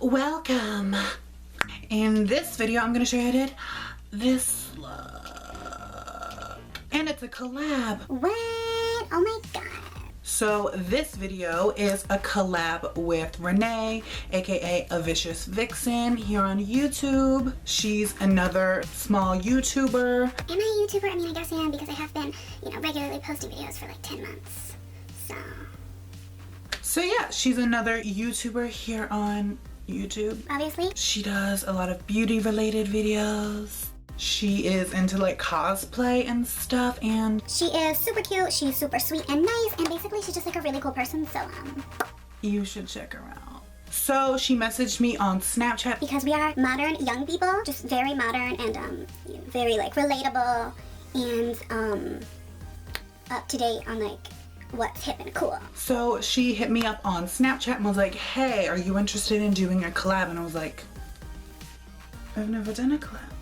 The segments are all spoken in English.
Welcome. In this video, I'm gonna show you how I did this look. And it's a collab. What? Oh my god. So this video is a collab with Renee, aka A Vicious Vixen, here on YouTube. She's another small YouTuber. Am I a YouTuber? I mean, I guess I am because I have been, regularly posting videos for like 10 months. So yeah, she's another YouTuber here on YouTube. Obviously. She does a lot of beauty related videos. She is into like cosplay and stuff, and she is super cute, she's super sweet and nice, and basically she's just like a really cool person, so you should check her out. So she messaged me on Snapchat because we are modern young people, just very modern and very like relatable and up to date on like what's hip and cool. So she hit me up on Snapchat and was like, hey, are you interested in doing a collab? And I was like, I've never done a collab,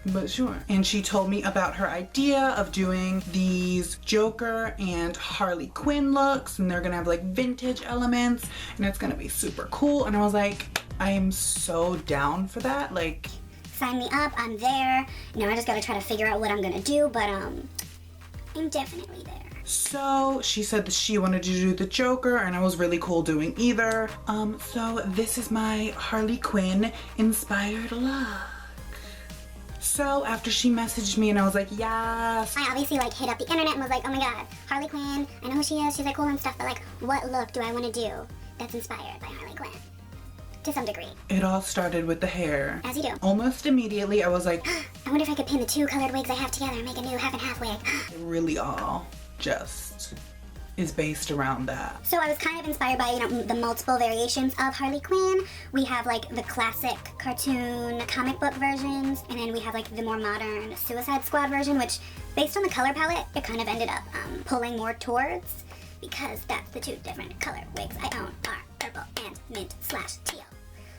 but sure. And she told me about her idea of doing these Joker and Harley Quinn looks, and they're gonna have like vintage elements, and it's gonna be super cool. And I was like, I am so down for that. Like, sign me up, I'm there. I just gotta try to figure out what I'm gonna do, but I'm definitely there. So she said that she wanted to do the Joker, and I was really cool doing either. So this is my Harley Quinn inspired look. So after she messaged me and I was like, yes. I obviously like hit up the internet and was like, oh my god, Harley Quinn, I know who she is, she's like cool and stuff, but like what look do I want to do that's inspired by Harley Quinn? To some degree. It all started with the hair. As you do. Almost immediately I was like, I wonder if I could pin the two colored wigs I have together and make a new half and half wig. It really all just is based around that. So I was kind of inspired by, the multiple variations of Harley Quinn. We have like the classic cartoon comic book versions, and then we have like the more modern Suicide Squad version, which based on the color palette, it kind of ended up pulling more towards, because that's the two different color wigs I own are purple and mint/teal.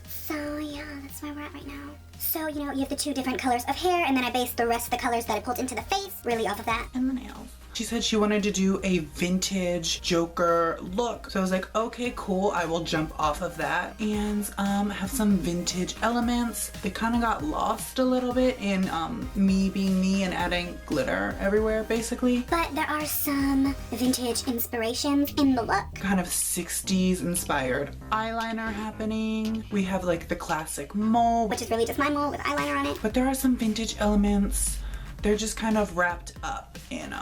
So yeah, that's where we're at right now. So, you have the two different colors of hair, and then I based the rest of the colors that I pulled into the face really off of that. And the nails. She said she wanted to do a vintage Joker look. So I was like, okay, cool. I will jump off of that and have some vintage elements. It kind of got lost a little bit in me being me and adding glitter everywhere, basically. But there are some vintage inspirations in the look. Kind of 60s inspired eyeliner happening. We have like the classic mole, which is really just my mole with eyeliner on it. But there are some vintage elements. They're just kind of wrapped up in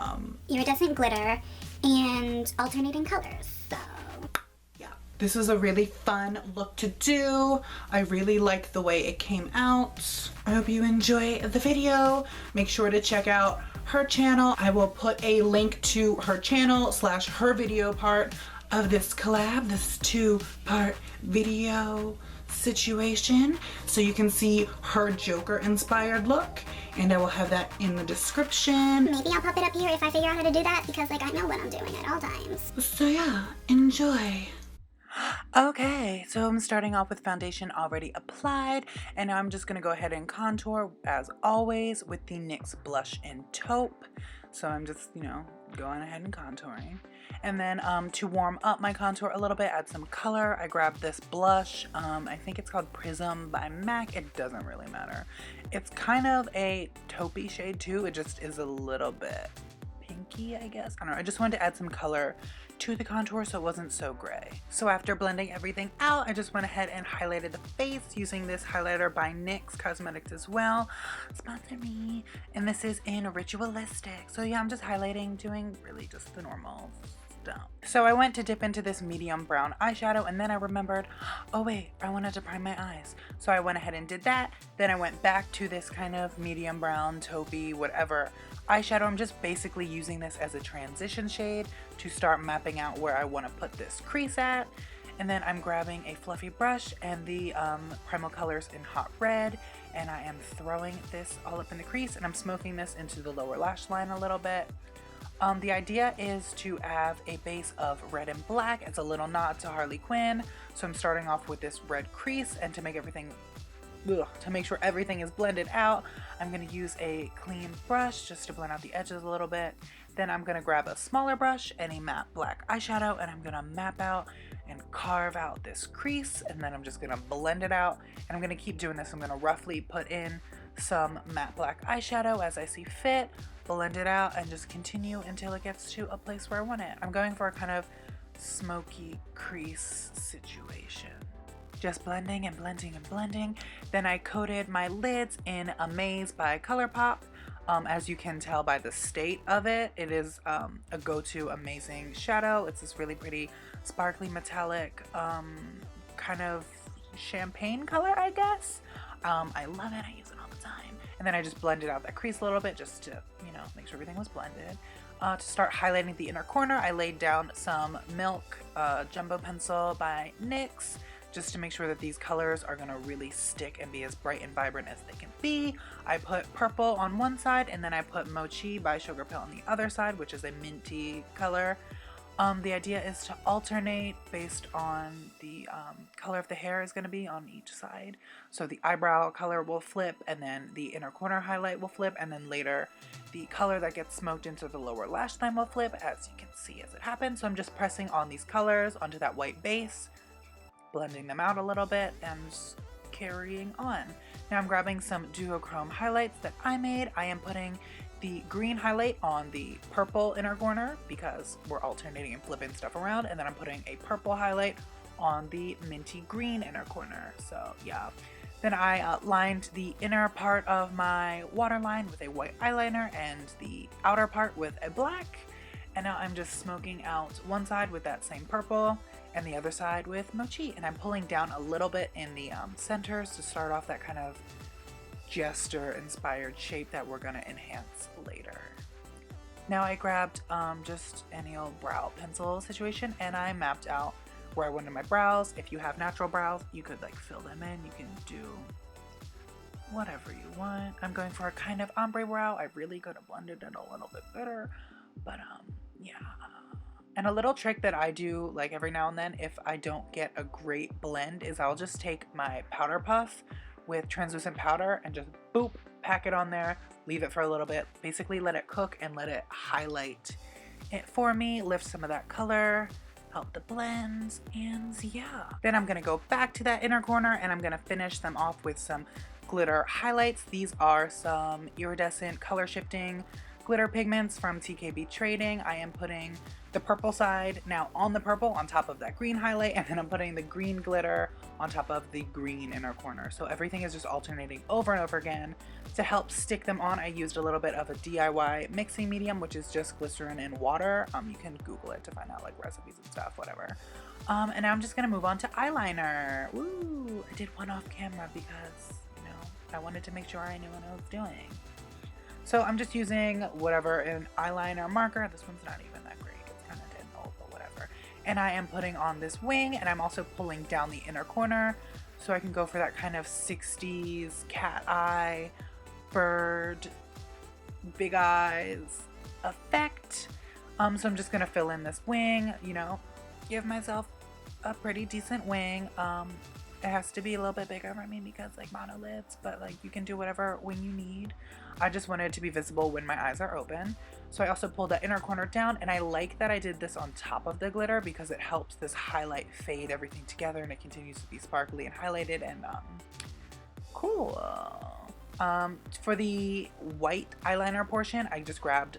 iridescent glitter and alternating colors. So yeah, this is a really fun look to do. I really like the way it came out. I hope you enjoy the video. Make sure to check out her channel. I will put a link to her channel / her video part of this collab, this 2-part video situation, so you can see her Joker inspired look, and I will have that in the description. Maybe I'll pop it up here if I figure out how to do that, because like I know what I'm doing at all times. So yeah, enjoy. Okay, so I'm starting off with foundation already applied, and now I'm just gonna go ahead and contour as always with the NYX blush in taupe. So I'm just, going ahead and contouring. And then to warm up my contour a little bit, add some color, I grabbed this blush. I think it's called Prism by MAC. It doesn't really matter. It's kind of a taupey shade too. It just is a little bit pinky, I guess. I don't know. I just wanted to add some color to the contour so it wasn't so gray. So after blending everything out, I just went ahead and highlighted the face using this highlighter by NYX Cosmetics as well. Sponsor me. And this is in Ritualistic. So yeah, I'm just highlighting, doing really just the normal stuff. So I went to dip into this medium brown eyeshadow, and then I remembered, oh wait, I wanted to prime my eyes. So I went ahead and did that. Then I went back to this kind of medium brown, taupey, whatever eyeshadow. I'm just basically using this as a transition shade to start mapping out where I want to put this crease at. And then I'm grabbing a fluffy brush and the Primal Colors in Hot Red, and I am throwing this all up in the crease, and I'm smoking this into the lower lash line a little bit. The idea is to have a base of red and black. It's a little nod to Harley Quinn. So I'm starting off with this red crease, and to make everything, to make sure everything is blended out, I'm going to use a clean brush just to blend out the edges a little bit. Then I'm going to grab a smaller brush and a matte black eyeshadow, and I'm going to map out and carve out this crease, and then I'm just gonna blend it out, and I'm gonna keep doing this. I'm gonna roughly put in some matte black eyeshadow as I see fit, blend it out, and just continue until it gets to a place where I want it. I'm going for a kind of smoky crease situation. Just blending and blending and blending. Then I coated my lids in Amaze by ColourPop. As you can tell by the state of it, it is a go-to amazing shadow. It's this really pretty sparkly metallic kind of champagne color, I guess. I love it. I use it all the time. And then I just blended out that crease a little bit just to, you know, make sure everything was blended. To start highlighting the inner corner, I laid down some Milk Jumbo Pencil by NYX, just to make sure that these colors are gonna really stick and be as bright and vibrant as they can be. I put purple on one side, and then I put Mochi by Sugar Pill on the other side, which is a minty color. The idea is to alternate based on the color of the hair is gonna be on each side. So the eyebrow color will flip, and then the inner corner highlight will flip, and then later the color that gets smoked into the lower lash line will flip, as you can see as it happens. So I'm just pressing on these colors onto that white base, blending them out a little bit, and carrying on. Now I'm grabbing some duochrome highlights that I made. I am putting the green highlight on the purple inner corner because we're alternating and flipping stuff around, and then I'm putting a purple highlight on the minty green inner corner. So yeah. Then I lined the inner part of my waterline with a white eyeliner and the outer part with a black. And now I'm just smoking out one side with that same purple and the other side with Mochi. And I'm pulling down a little bit in the centers to start off that kind of gesture inspired shape that we're gonna enhance later. Now I grabbed just any old brow pencil situation, and I mapped out where I wanted my brows. If you have natural brows, you could like fill them in. You can do whatever you want. I'm going for a kind of ombre brow. I really could have blended it a little bit better, but yeah. And a little trick that I do like every now and then if I don't get a great blend is I'll just take my powder puff with translucent powder and just boop, pack it on there, leave it for a little bit, basically let it cook and let it highlight it for me, lift some of that color, help the blends, and yeah. Then I'm gonna go back to that inner corner and I'm gonna finish them off with some glitter highlights. These are some iridescent color shifting glitter pigments from TKB Trading. I am putting the purple side now on the purple on top of that green highlight, and then I'm putting the green glitter on top of the green inner corner. So everything is just alternating over and over again. To help stick them on, I used a little bit of a DIY mixing medium, which is just glycerin and water. You can Google it to find out like recipes and stuff, whatever. And now I'm just gonna move on to eyeliner. Woo! I did one off camera because, you know, I wanted to make sure I knew what I was doing. So I'm just using whatever, an eyeliner marker. This one's not even that great. It's kind of dead old, but whatever. And I am putting on this wing, and I'm also pulling down the inner corner so I can go for that kind of 60s cat eye, bird, big eyes effect. So I'm just gonna fill in this wing, you know, give myself a pretty decent wing. It has to be a little bit bigger for me because like monolids, but like you can do whatever wing you need. I just wanted it to be visible when my eyes are open. So I also pulled that inner corner down, and I like that I did this on top of the glitter because it helps this highlight fade everything together and it continues to be sparkly and highlighted and cool. For the white eyeliner portion, I just grabbed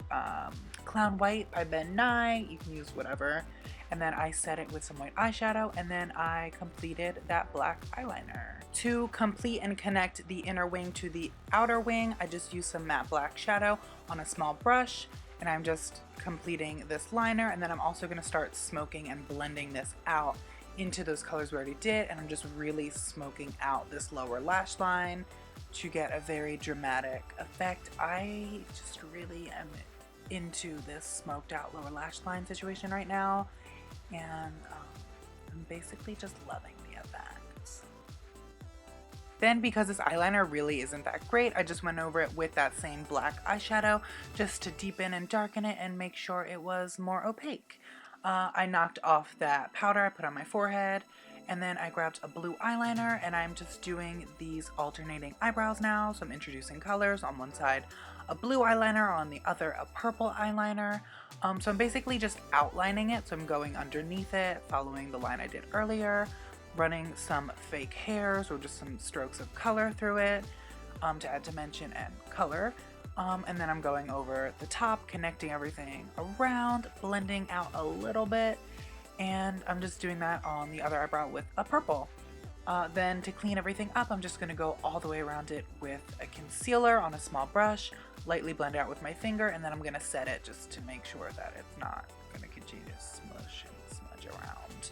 Clown White by Ben Nye. You can use whatever. And then I set it with some white eyeshadow, and then I completed that black eyeliner. To complete and connect the inner wing to the outer wing, I just used some matte black shadow on a small brush, and I'm just completing this liner, and then I'm also gonna start smoking and blending this out into those colors we already did, and I'm just really smoking out this lower lash line to get a very dramatic effect. I just really am into this smoked out lower lash line situation right now. And I'm basically just loving the effects. Then because this eyeliner really isn't that great, I just went over it with that same black eyeshadow just to deepen and darken it and make sure it was more opaque. I knocked off that powder I put on my forehead, and then I grabbed a blue eyeliner, and I'm just doing these alternating eyebrows now. So I'm introducing colors. On one side a blue eyeliner, on the other a purple eyeliner. So I'm basically just outlining it. So I'm going underneath it, following the line I did earlier, running some fake hairs or just some strokes of color through it to add dimension and color. And then I'm going over the top, connecting everything around, blending out a little bit, and I'm just doing that on the other eyebrow with a purple. Then to clean everything up, I'm just going to go all the way around it with a concealer on a small brush, lightly blend it out with my finger, and then I'm going to set it just to make sure that it's not going to continue to smush and smudge around.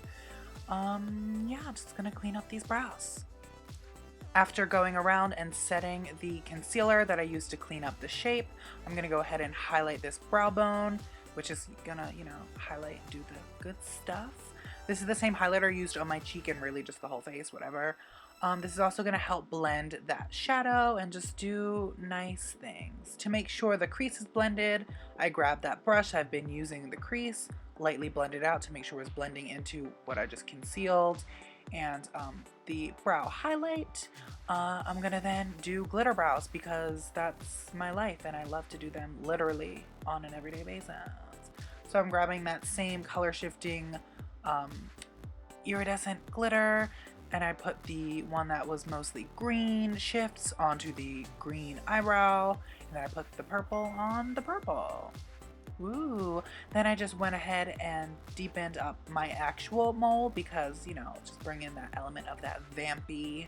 Yeah, I'm just going to clean up these brows. After going around and setting the concealer that I used to clean up the shape, I'm going to go ahead and highlight this brow bone, which is gonna, highlight, do the good stuff. This is the same highlighter used on my cheek and really just the whole face, whatever. This is also gonna help blend that shadow and just do nice things. To make sure the crease is blended, I grabbed that brush. I've been using the crease, lightly blend it out to make sure it's blending into what I just concealed. And the brow highlight, I'm gonna then do glitter brows because that's my life and I love to do them literally on an everyday basis. So I'm grabbing that same color shifting iridescent glitter, and I put the one that was mostly green shifts onto the green eyebrow, and then I put the purple on the purple. Ooh, then I just went ahead and deepened up my actual mole because, just bring in that element of that vampy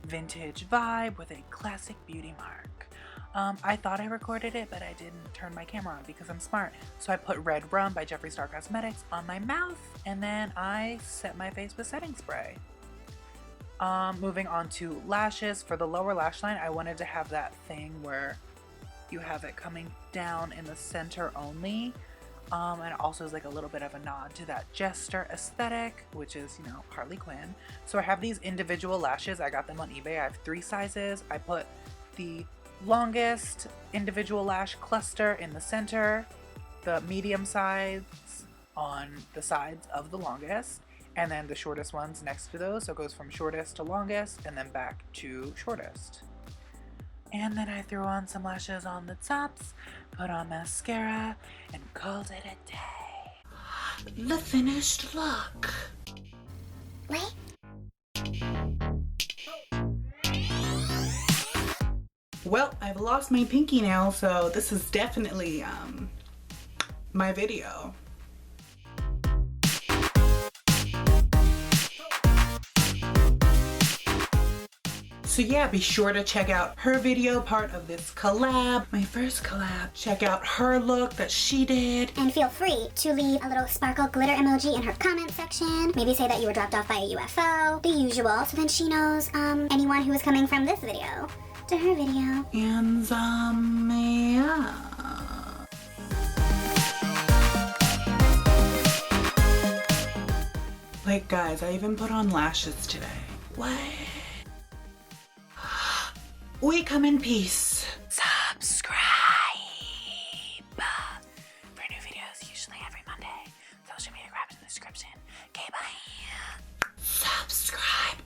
vintage vibe with a classic beauty mark. I thought I recorded it, but I didn't turn my camera on because I'm smart. So I put Red Rum by Jeffree Star Cosmetics on my mouth, and then I set my face with setting spray. Moving on to lashes. For the lower lash line, I wanted to have that thing where you have it coming down in the center only. And it also is like a little bit of a nod to that jester aesthetic, which is, Harley Quinn. So I have these individual lashes. I got them on eBay. I have 3 sizes. I put the longest individual lash cluster in the center, the medium size on the sides of the longest, and then the shortest ones next to those. So it goes from shortest to longest and then back to shortest. And then I threw on some lashes on the tops, put on mascara, and called it a day. The finished look. What? Well, I've lost my pinky nail, so this is definitely my video. So yeah, be sure to check out her video, part of this collab, my first collab. Check out her look that she did. And feel free to leave a little sparkle glitter emoji in her comment section. Maybe say that you were dropped off by a UFO, the usual, so then she knows anyone who is coming from this video to her video. And yeah. Like guys, I even put on lashes today. What? We come in peace. Subscribe for new videos, usually every Monday. Social media grab in the description. Okay, bye. Subscribe.